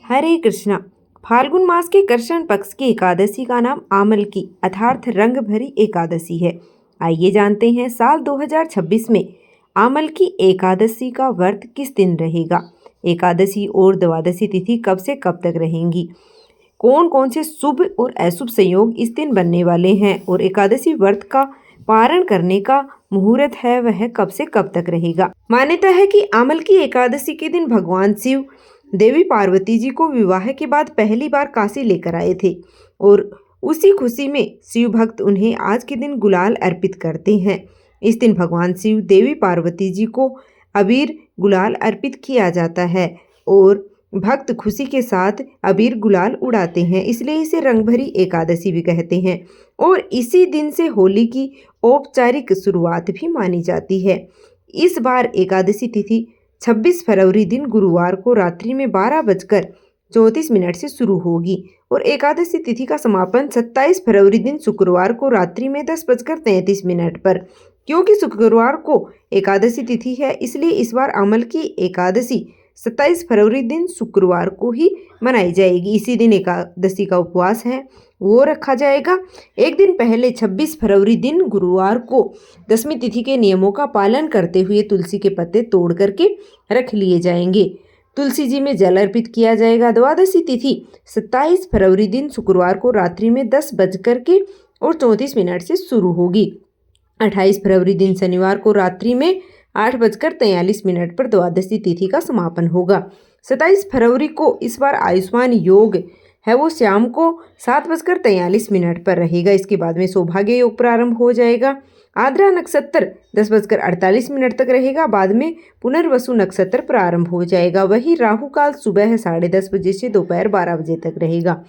हरे कृष्णा। फाल्गुन मास के कृष्ण पक्ष की एकादशी का नाम आमल की अर्थात रंग भरी एकादशी है। आइए जानते हैं साल 2026 में आमल की एकादशी का व्रत किस दिन रहेगा, एकादशी और द्वादशी तिथि कब से कब तक रहेंगी, कौन कौन से शुभ और अशुभ संयोग इस दिन बनने वाले हैं और एकादशी व्रत का पारण करने का मुहूर्त है वह कब से कब तक रहेगा। मान्यता है कि आमल की एकादशी के दिन भगवान शिव देवी पार्वती जी को विवाह के बाद पहली बार काशी लेकर आए थे और उसी खुशी में शिव भक्त उन्हें आज के दिन गुलाल अर्पित करते हैं। इस दिन भगवान शिव देवी पार्वती जी को अबीर गुलाल अर्पित किया जाता है और भक्त खुशी के साथ अबीर गुलाल उड़ाते हैं, इसलिए इसे रंग भरी एकादशी भी कहते हैं और इसी दिन से होली की औपचारिक शुरुआत भी मानी जाती है। इस बार एकादशी तिथि 26 फरवरी दिन गुरुवार को रात्रि में 12:34 से शुरू होगी और एकादशी तिथि का समापन 27 फरवरी दिन शुक्रवार को रात्रि में 10:33 पर। क्योंकि शुक्रवार को एकादशी तिथि है, इसलिए इस बार अमल की एकादशी 27 फरवरी दिन शुक्रवार को ही मनाई जाएगी। इसी दिन एकादशी का उपवास है वो रखा जाएगा। एक दिन पहले 26 फरवरी दिन गुरुवार को दशमी तिथि के नियमों का पालन करते हुए तुलसी के पत्ते तोड़ करके रख लिए जाएंगे। तुलसी जी में जल अर्पित किया जाएगा। द्वादशी तिथि 27 फरवरी दिन शुक्रवार को रात्रि में 10:34 से शुरू होगी। 28 फरवरी दिन शनिवार को रात्रि में 8:43 पर द्वादशी तिथि का समापन होगा। 27 फरवरी को इस बार आयुष्मान योग है वो शाम को 7:43 पर रहेगा। इसके बाद में सौभाग्य योग प्रारंभ हो जाएगा। आद्रा नक्षत्र 10:48 तक रहेगा। बाद में पुनर्वसु नक्षत्र प्रारंभ हो जाएगा। वही राहु काल सुबह 10:30 बजे से दोपहर 12 बजे तक रहेगा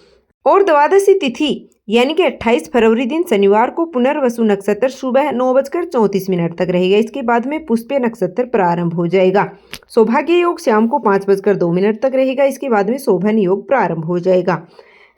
और द्वादशी तिथि यानी कि 28 फरवरी दिन शनिवार को पुनर्वसु नक्षत्र सुबह 9:34 तक रहेगा। इसके बाद में पुष्य नक्षत्र प्रारंभ हो जाएगा। सौभाग्य योग शाम को 5:02 तक रहेगा। इसके बाद में शोभन योग प्रारंभ हो जाएगा।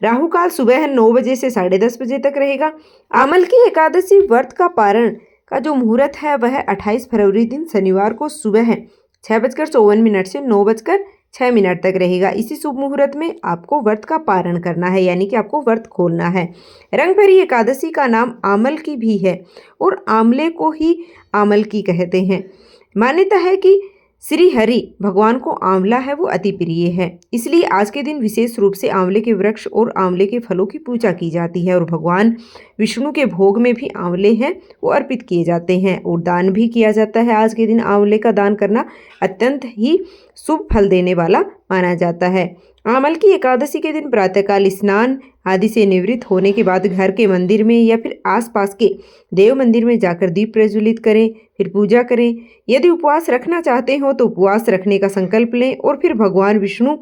राहु काल सुबह 9 बजे से 10:30 बजे तक रहेगा। आमल की एकादशी व्रत का पारण का जो मुहूर्त है वह 28 फरवरी दिन शनिवार को सुबह 6:54 से 9:06 तक रहेगा। इसी शुभ मुहूर्त में आपको व्रत का पारण करना है, यानी कि आपको व्रत खोलना है। रंग भरी एकादशी का नाम आमल की भी है और आमले को ही आमल की कहते हैं। मान्यता है कि श्री हरि भगवान को आंवला है वो अति प्रिय है, इसलिए आज के दिन विशेष रूप से आंवले के वृक्ष और आंवले के फलों की पूजा की जाती है और भगवान विष्णु के भोग में भी आंवले हैं वो अर्पित किए जाते हैं और दान भी किया जाता है। आज के दिन आंवले का दान करना अत्यंत ही शुभ फल देने वाला माना जाता है। आमल की एकादशी के दिन प्रातःकाल स्नान आदि से निवृत्त होने के बाद घर के मंदिर में या फिर आसपास के देव मंदिर में जाकर दीप प्रज्वलित करें, फिर पूजा करें। यदि उपवास रखना चाहते हो तो उपवास रखने का संकल्प लें और फिर भगवान विष्णु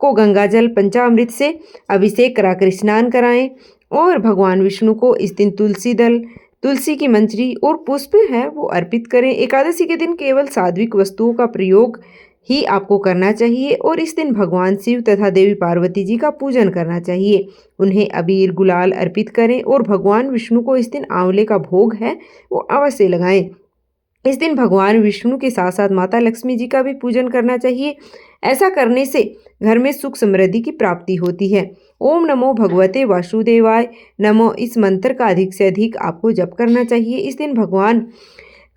को गंगाजल पंचामृत से अभिषेक कराकर स्नान कराएं और भगवान विष्णु को इस दिन तुलसी दल, तुलसी की मंजरी और पुष्प है वो अर्पित करें। एकादशी के दिन केवल सात्विक वस्तुओं का प्रयोग ही आपको करना चाहिए और इस दिन भगवान शिव तथा देवी पार्वती जी का पूजन करना चाहिए। उन्हें अबीर गुलाल अर्पित करें और भगवान विष्णु को इस दिन आंवले का भोग है वो अवश्य लगाएं। इस दिन भगवान विष्णु के साथ साथ माता लक्ष्मी जी का भी पूजन करना चाहिए। ऐसा करने से घर में सुख समृद्धि की प्राप्ति होती है। ओम नमो भगवते वासुदेवाय नमो इस मंत्र का अधिक से अधिक आपको जप करना चाहिए। इस दिन भगवान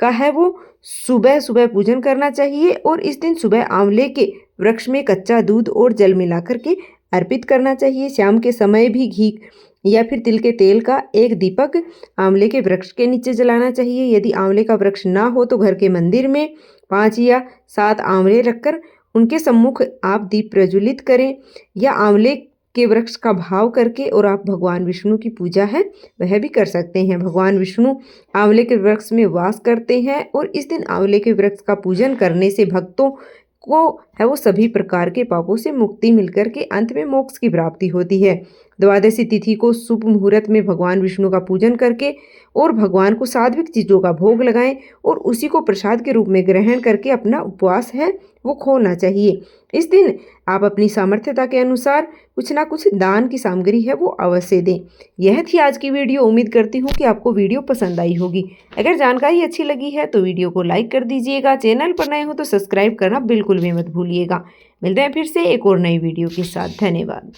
का है वो सुबह सुबह पूजन करना चाहिए और इस दिन सुबह आंवले के वृक्ष में कच्चा दूध और जल मिलाकर के अर्पित करना चाहिए। शाम के समय भी घी या फिर तिल के तेल का एक दीपक आंवले के वृक्ष के नीचे जलाना चाहिए। यदि आंवले का वृक्ष ना हो तो घर के मंदिर में 5 या 7 आंवले रखकर उनके सम्मुख आप दीप प्रज्वलित करें या आंवले के वृक्ष का भाव करके और आप भगवान विष्णु की पूजा है वह भी कर सकते हैं। भगवान विष्णु आंवले के वृक्ष में वास करते हैं और इस दिन आंवले के वृक्ष का पूजन करने से भक्तों को है वो सभी प्रकार के पापों से मुक्ति मिलकर के अंत में मोक्ष की प्राप्ति होती है। द्वादशी तिथि को शुभ मुहूर्त में भगवान विष्णु का पूजन करके और भगवान को सात्विक चीज़ों का भोग लगाएं और उसी को प्रसाद के रूप में ग्रहण करके अपना उपवास है वो खोलना चाहिए। इस दिन आप अपनी सामर्थ्यता के अनुसार कुछ ना कुछ दान की सामग्री है वो अवश्य दें। यह थी आज की वीडियो। उम्मीद करती हूँ कि आपको वीडियो पसंद आई होगी। अगर जानकारी अच्छी लगी है तो वीडियो को लाइक कर दीजिएगा। चैनल पर नए हो तो सब्सक्राइब करना बिल्कुल भी मत भूलिएगा। मिलते हैं फिर से एक और नई वीडियो के साथ। धन्यवाद।